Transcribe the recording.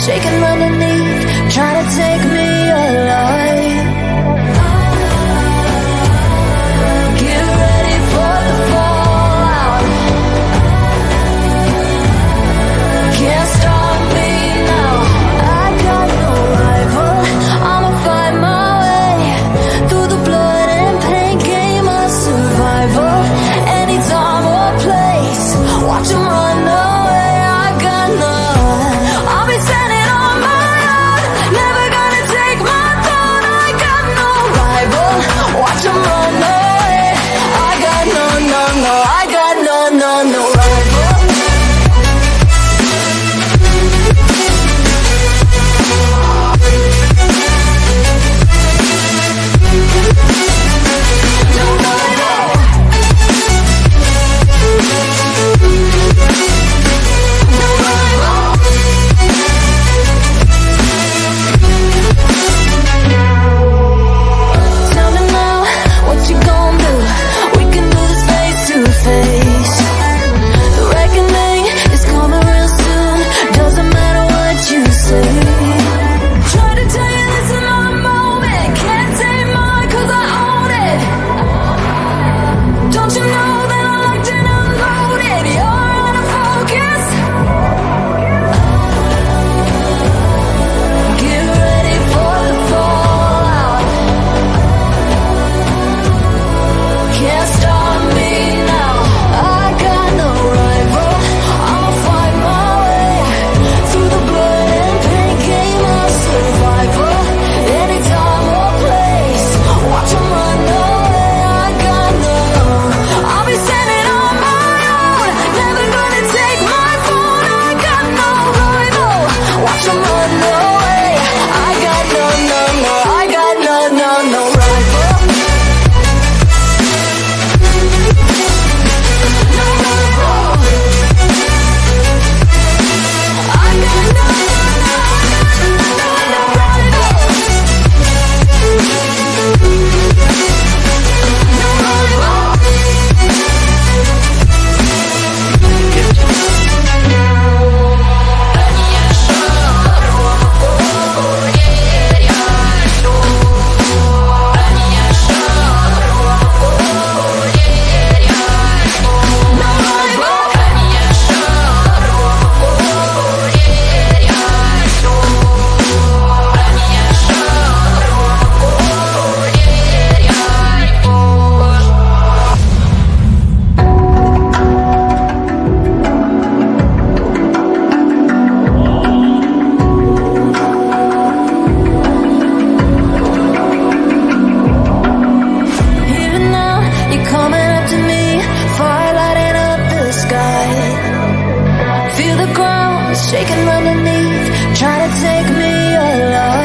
shaking underneath, trying to take me alive. Get ready for the fallout. Can't stop me now. I got no rival. I'ma find my way through the blood and pain, game of survival. Anytime or place, watch 'em run away. I got none. I'll be standing on my own, never gonna take my throne. I got no rival. Watch 'em run away. I got no, no, no. I got no, no, no rival. Tell me now, what you gon' do? We can do this face to face. The reckoning is coming real soon. Doesn't matter what you say. Try to tell you this is my moment. Can't take mine 'cause I own it. Don't you know that I locked and unloaded? You're out of focus. Get ready for the fallout. Can't stop me now. I got no rival. I'll find my way through the blood and pain, game of survival. Anytime or place, watch 'em run away. I got no. I'll be standing on my own, never gonna take my phone. I got no rival. Watch 'em run away. I got no, no, no. I got no, no, no rival. No rival. I got no, no, no, no rival. No rival. Even now, you're coming up to me, fire lighting up the sky. Feel the ground shaking underneath, trying to take me alive.